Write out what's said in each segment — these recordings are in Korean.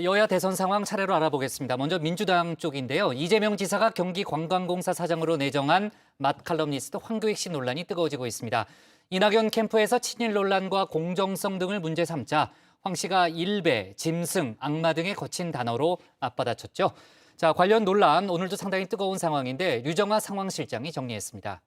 여야 대선 상황 차례로 알아보겠습니다. 먼저 민주당 쪽인데요. 이재명 지사가 경기관광공사 사장으로 내정한 맛칼럼니스트 황교익 씨 논란이 뜨거워지고 있습니다. 이낙연 캠프에서 친일 논란과 공정성 등을 문제 삼자 황 씨가 일배, 짐승, 악마 등의 거친 단어로 맞받아쳤죠. 자, 관련 논란 오늘도 상당히 뜨거운 상황인데 류정아 상황실장이 정리했습니다.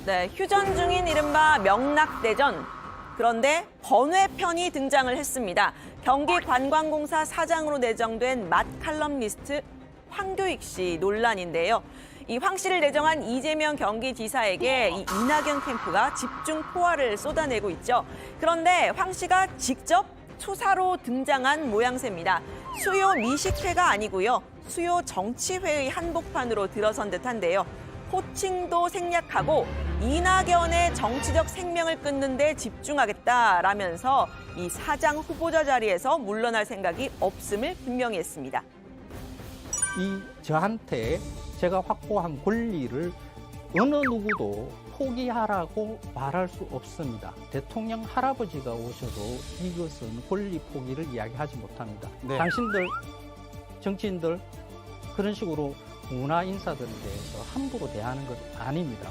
네, 휴전 중인 이른바 명락대전. 그런데 번외편이 등장을 했습니다. 경기관광공사 사장으로 내정된 맛칼럼니스트 황교익 씨 논란인데요. 이 황 씨를 내정한 이재명 경기지사에게 이 이낙연 캠프가 집중 포화를 쏟아내고 있죠. 그런데 황 씨가 직접 투사로 등장한 모양새입니다. 수요 미식회가 아니고요. 수요 정치회의 한복판으로 들어선 듯한데요. 호칭도 생략하고 이낙연의 정치적 생명을 끊는 데 집중하겠다라면서 이 사장 후보자 자리에서 물러날 생각이 없음을 분명히 했습니다. 저한테 제가 확보한 권리를 어느 누구도 포기하라고 말할 수 없습니다. 대통령 할아버지가 오셔도 이것은 권리 포기를 이야기하지 못합니다. 네. 당신들, 정치인들 그런 식으로 문화 인사들에 대해서 함부로 대하는 것 아닙니다.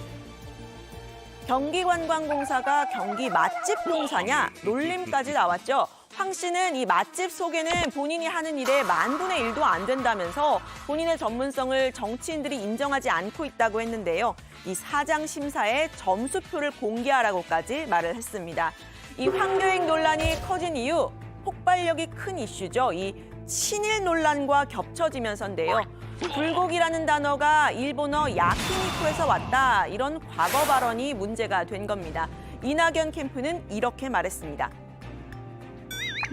경기관광공사가 경기 맛집 공사냐 놀림까지 나왔죠. 황 씨는 이 맛집 소개는 본인이 하는 일의 1/1000도 안 된다면서 본인의 전문성을 정치인들이 인정하지 않고 있다고 했는데요. 이 사장 심사에 점수표를 공개하라고까지 말을 했습니다. 이 황교익 논란이 커진 이유 폭발력이 큰 이슈죠. 이 친일 논란과 겹쳐지면서인데요. 불고기라는 단어가 일본어 야키니쿠에서 왔다. 이런 과거 발언이 문제가 된 겁니다. 이낙연 캠프는 이렇게 말했습니다.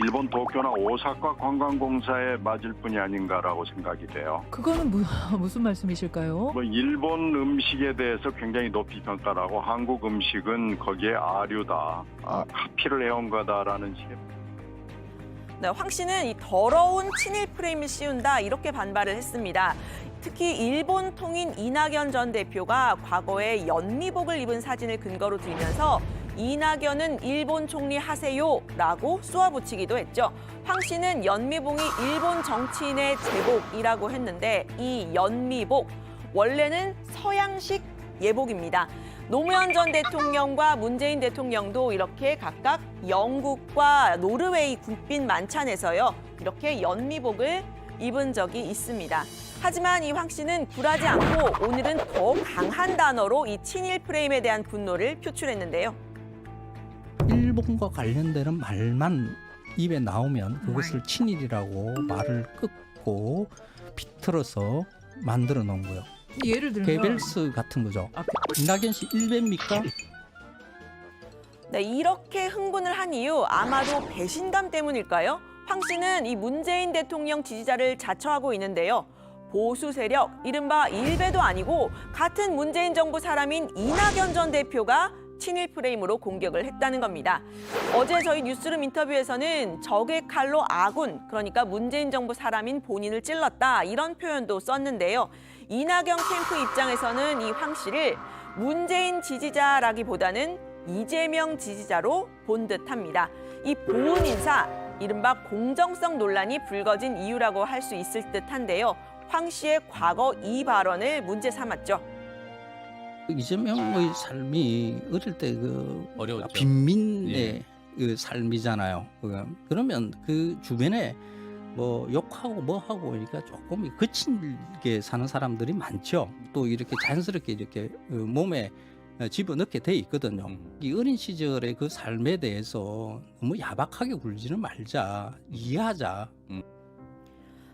일본 도쿄나 오사카 관광공사에 맞을 뿐이 아닌가라고 생각이 돼요. 그거는 무슨 말씀이실까요? 일본 음식에 대해서 굉장히 높이 평가를 하고 한국 음식은 거기에 아류다, 카피를 해온 거다라는 식의. 네, 황 씨는 이 더러운 친일 프레임을 씌운다 이렇게 반발을 했습니다. 특히 일본 통인 이낙연 전 대표가 과거에 연미복을 입은 사진을 근거로 들면서 이낙연은 일본 총리 하세요라고 쏘아붙이기도 했죠. 황 씨는 연미복이 일본 정치인의 제복이라고 했는데 이 연미복 원래는 서양식 예복입니다. 노무현 전 대통령과 문재인 대통령도 이렇게 각각 영국과 노르웨이 국빈 만찬에서요. 이렇게 연미복을 입은 적이 있습니다. 하지만 이 황 씨는 굴하지 않고 오늘은 더 강한 단어로 이 친일 프레임에 대한 분노를 표출했는데요. 일본과 관련되는 말만 입에 나오면 그것을 친일이라고 말을 끊고 비틀어서 만들어 놓은 거예요. 예를 들면 게벨스 같은 거죠. 이낙연 씨 일배입니까? 네, 이렇게 흥분을 한 이유 아마도 배신감 때문일까요? 황 씨는 이 문재인 대통령 지지자를 자처하고 있는데요. 보수 세력, 이른바 일배도 아니고 같은 문재인 정부 사람인 이낙연 전 대표가 친일 프레임으로 공격을 했다는 겁니다. 어제 저희 뉴스룸 인터뷰에서는 적의 칼로 아군, 그러니까 문재인 정부 사람인 본인을 찔렀다 이런 표현도 썼는데요. 이낙연 캠프 입장에서는 이 황 씨를 문재인 지지자라기보다는 이재명 지지자로 본 듯합니다. 이 보훈 인사, 이른바 공정성 논란이 불거진 이유라고 할 수 있을 듯한데요. 황 씨의 과거 이 발언을 문제 삼았죠. 이재명의 삶이 어릴 때 어려웠죠. 빈민의 그 삶이잖아요. 그러면 그 주변에 뭐 욕하고 뭐 하고 그러니까 조금 거칠게 사는 사람들이 많죠. 또 이렇게 자연스럽게 이렇게 몸에 집어넣게 돼 있거든요. 이 어린 시절의 그 삶에 대해서 너무 야박하게 굴지는 말자, 이해하자.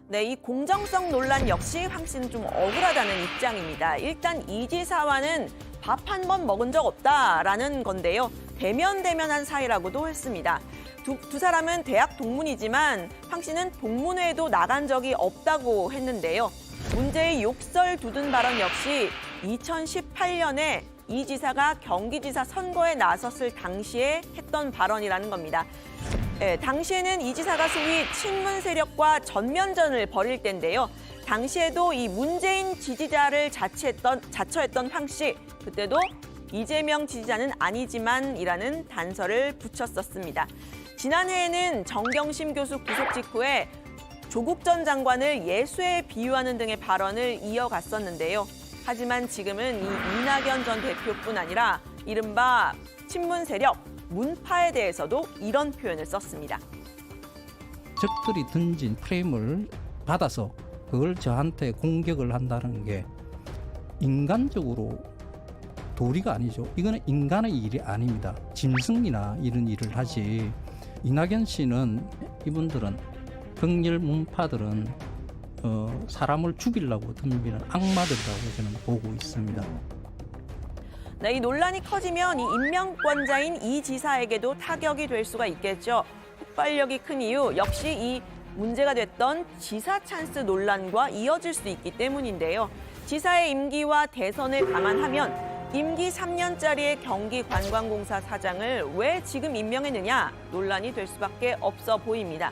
네, 이 공정성 논란 역시 황 씨는 좀 억울하다는 입장입니다. 일단 이 지사와는 밥 한 번 먹은 적 없다라는 건데요. 대면대면한 사이라고도 했습니다. 두 사람은 대학 동문이지만 황 씨는 동문회에도 나간 적이 없다고 했는데요. 문제의 욕설 두둔 발언 역시 2018년에 이 지사가 경기지사 선거에 나섰을 당시에 했던 발언이라는 겁니다. 당시에는 이 지사가 소위 친문 세력과 전면전을 벌일 때인데요. 당시에도 이 문재인 지지자를 자처했던 황 씨, 그때도 이재명 지지자는 아니지만이라는 단서를 붙였었습니다. 지난해에는 정경심 교수 구속 직후에 조국 전 장관을 예수에 비유하는 등의 발언을 이어갔었는데요. 하지만 지금은 이 이낙연 전 대표뿐 아니라 이른바 친문 세력, 문파에 대해서도 이런 표현을 썼습니다. 적들이 던진 프레임을 받아서 그걸 저한테 공격을 한다는 게 인간적으로 도리가 아니죠. 이거는 인간의 일이 아닙니다. 짐승이나 이런 일을 하지. 이낙연 씨는 이분들은 극렬 문파들은 사람을 죽이려고 덤비는 악마들이라고 저는 보고 있습니다. 네, 이 논란이 커지면 이 임명권자인 이 지사에게도 타격이 될 수가 있겠죠. 폭발력이 큰 이유 역시 이 문제가 됐던 지사 찬스 논란과 이어질 수 있기 때문인데요. 지사의 임기와 대선을 감안하면 임기 3년짜리의 경기관광공사 사장을 왜 지금 임명했느냐 논란이 될 수밖에 없어 보입니다.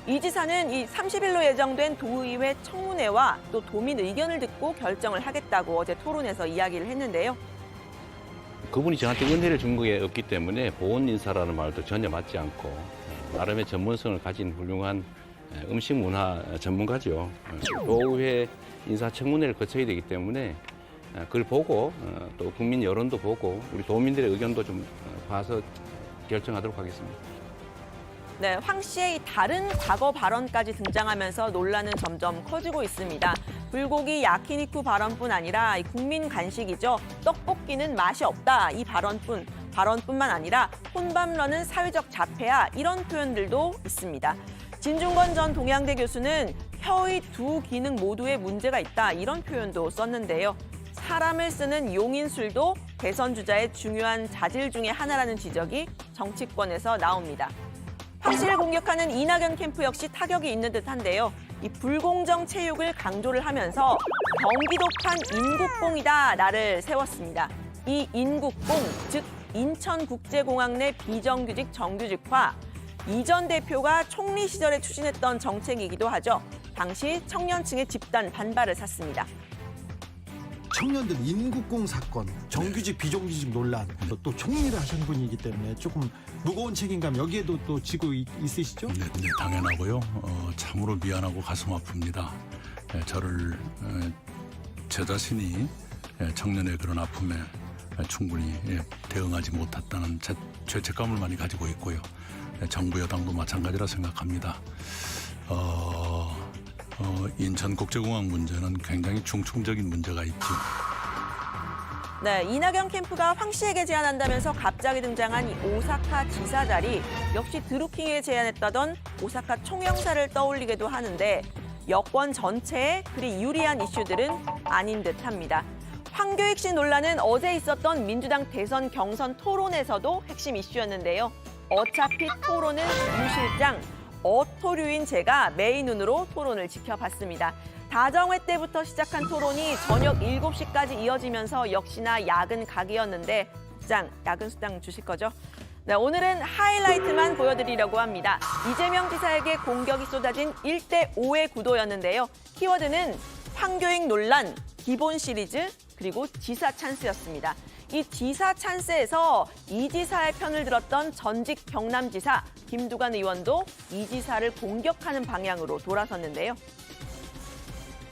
이 지사는 이 30일로 예정된 도의회 청문회와 또 도민 의견을 듣고 결정을 하겠다고 어제 토론에서 이야기를 했는데요. 그분이 저한테 은혜를 준 게 없기 때문에 보온 인사라는 말도 전혀 맞지 않고 나름의 전문성을 가진 훌륭한 음식 문화 전문가죠. 도의회 인사청문회를 거쳐야 되기 때문에 그걸 보고 또 국민 여론도 보고 우리 도민들의 의견도 좀 봐서 결정하도록 하겠습니다. 네, 황 씨의 이 다른 과거 발언까지 등장하면서 논란은 점점 커지고 있습니다. 불고기 야키니쿠 발언뿐 아니라 이 국민 간식이죠. 떡볶이는 맛이 없다 이 발언뿐만 아니라 혼밥러는 사회적 자폐야 이런 표현들도 있습니다. 진중권 전 동양대 교수는 혀의 두 기능 모두에 문제가 있다 이런 표현도 썼는데요. 사람을 쓰는 용인술도 대선 주자의 중요한 자질 중에 하나라는 지적이 정치권에서 나옵니다. 황 씨를 공격하는 이낙연 캠프 역시 타격이 있는 듯한데요. 이 불공정 체육을 강조를 하면서 경기도판 인국공이다 나를 세웠습니다. 이 인국공, 즉 인천국제공항 내 비정규직 정규직화, 이 전 대표가 총리 시절에 추진했던 정책이기도 하죠. 당시 청년층의 집단 반발을 샀습니다. 청년들 인국공 사건, 정규직 비정규직 논란, 또 총리를 하신 분이기 때문에 조금 무거운 책임감 여기에도 또 지고 있으시죠? 네, 당연하고요. 참으로 미안하고 가슴 아픕니다. 저를 제 자신이 청년의 그런 아픔에 충분히 대응하지 못했다는 죄책감을 많이 가지고 있고요. 정부 여당도 마찬가지라 생각합니다. 인천국제공항 문제는 굉장히 중충적인 문제가 있죠. 네, 이낙연 캠프가 황 씨에게 제안한다면서 갑자기 등장한 이 오사카 지사 자리 역시 드루킹에 제안했다던 오사카 총영사를 떠올리기도 하는데 여권 전체에 그리 유리한 이슈들은 아닌 듯합니다. 황교익 씨 논란은 어제 있었던 민주당 대선 경선 토론에서도 핵심 이슈였는데요. 어차피 토론은 유 실장, 어토류인 제가 메인눈으로 토론을 지켜봤습니다. 다정회 때부터 시작한 토론이 저녁 7시까지 이어지면서 역시나 야근 각이었는데 수장, 야근 수당 주실 거죠? 네, 오늘은 하이라이트만 보여드리려고 합니다. 이재명 지사에게 공격이 쏟아진 1대5의 구도였는데요. 키워드는 황교익 논란, 기본 시리즈, 그리고 지사 찬스였습니다. 이 지사 찬스에서 이 지사의 편을 들었던 전직 경남지사 김두관 의원도 이 지사를 공격하는 방향으로 돌아섰는데요.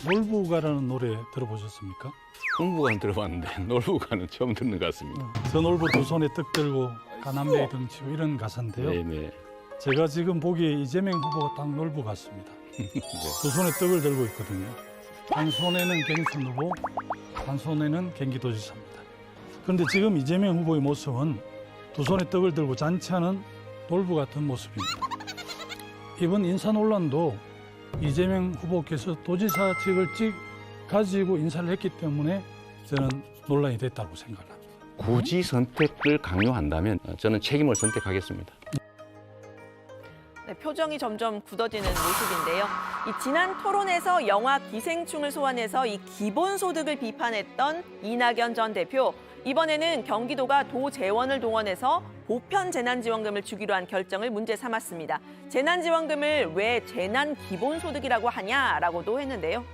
놀부가라는 노래 들어보셨습니까? 홍보관 들어봤는데 놀부관은 처음 듣는 것 같습니다. 저 놀부 두 손에 떡 들고 가남매의 덩치고 이런 가사인데요. 네네. 제가 지금 보기에 이재명 후보가 딱 놀부 같습니다. 두 손에 떡을 들고 있거든요. 한 손에는 경선 후보, 한 손에는 경기도지사입니다. 그런데 지금 이재명 후보의 모습은 두 손에 떡을 들고 잔치하는 놀부 같은 모습입니다. 이번 인사 논란도 이재명 후보께서 도지사직을 가지고 인사를 했기 때문에 저는 논란이 됐다고 생각합니다. 굳이 선택을 강요한다면 저는 책임을 선택하겠습니다. 네, 표정이 점점 굳어지는 모습인데요. 이 지난 토론에서 영화 기생충을 소환해서 이 기본소득을 비판했던 이낙연 전 대표. 이번에는 경기도가 도재원을 동원해서 보편 재난지원금을 주기로 한 결정을 문제 삼았습니다. 재난지원금을 왜 재난기본소득이라고 하냐라고도 했는데요.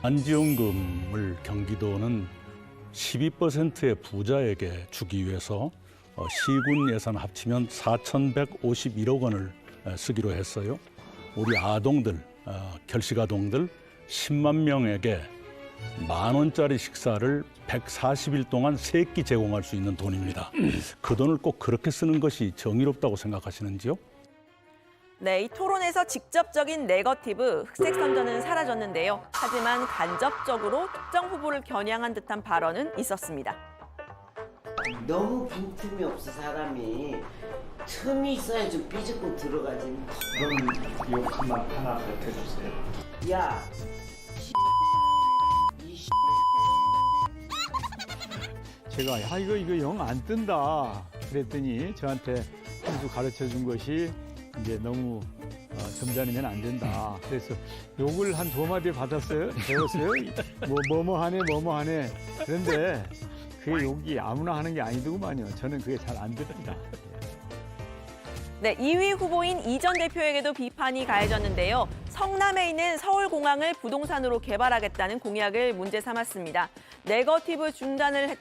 안지원금을 경기도는 12%의 부자에게 주기 위해서 시군 예산 합치면 4,151억 원을 쓰기로 했어요. 우리 아동들, 결식아동들 10만 명에게 10,000원짜리 식사를 140일 동안 3끼 제공할 수 있는 돈입니다. 그 돈을 꼭 그렇게 쓰는 것이 정의롭다고 생각하시는지요? 네, 이 토론에서 직접적인 네거티브, 흑색 선전은 사라졌는데요. 하지만 간접적으로 특정 후보를 겨냥한 듯한 발언은 있었습니다. 너무 빈틈이 없어 사람이. 틈이 있어야 좀 삐죽고 들어가지. 그럼 욕 한번 하나 뱉어주세요. 야, 제가 야 이거 영 안 뜬다 그랬더니 저한테 한 수 가르쳐 준 것이 이제 너무 점잖으면 안 된다. 그래서 욕을 한 2마디 받았어요. 배웠어요. 뭐뭐 하네. 그런데 그 욕이 아무나 하는 게 아니더구만요. 저는 그게 잘 안 됩니다. 네, 2위 후보인 이 전 대표에게도 비판이 가해졌는데요. 성남에 있는 서울공항을 부동산으로 개발하겠다는 공약을 문제 삼았습니다. 네거티브 중단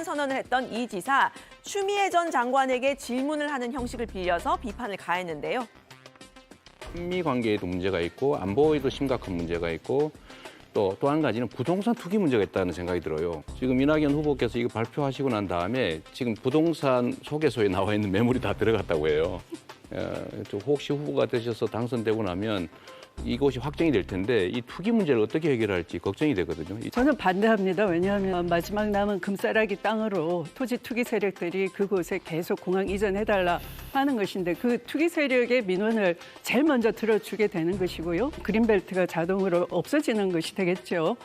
선언을 했던 이 지사, 추미애 전 장관에게 질문을 하는 형식을 빌려서 비판을 가했는데요. 한미 관계에도 문제가 있고 안보에도 심각한 문제가 있고 또 한 가지는 부동산 투기 문제가 있다는 생각이 들어요. 지금 이낙연 후보께서 이거 발표하시고 난 다음에 지금 부동산 소개서에 나와 있는 매물이 다 들어갔다고 해요. 혹시 후보가 되셔서 당선되고 나면 이것이 확정이 될 텐데 이 투기 문제를 어떻게 해결할지 걱정이 되거든요. 저는 반대합니다. 왜냐하면 마지막 남은 금싸라기 땅으로 토지 투기 세력들이 그곳에 계속 공항 이전해달라 하는 것인데 그 투기 세력의 민원을 제일 먼저 들어주게 되는 것이고요. 그린벨트가 자동으로 없어지는 것이 되겠죠.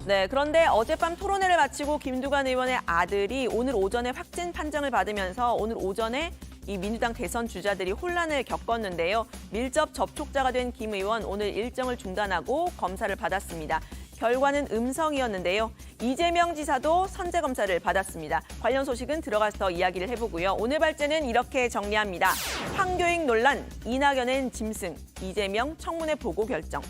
네, 그런데 어젯밤 토론회를 마치고 김두관 의원의 아들이 오늘 오전에 확진 판정을 받으면서 오늘 오전에 이 민주당 대선 주자들이 혼란을 겪었는데요. 밀접 접촉자가 된 김 의원 오늘 일정을 중단하고 검사를 받았습니다. 결과는 음성이었는데요. 이재명 지사도 선제 검사를 받았습니다. 관련 소식은 들어가서 이야기를 해보고요. 오늘 발제는 이렇게 정리합니다. 황교익 논란, 이낙연엔 짐승, 이재명 청문회 보고 결정.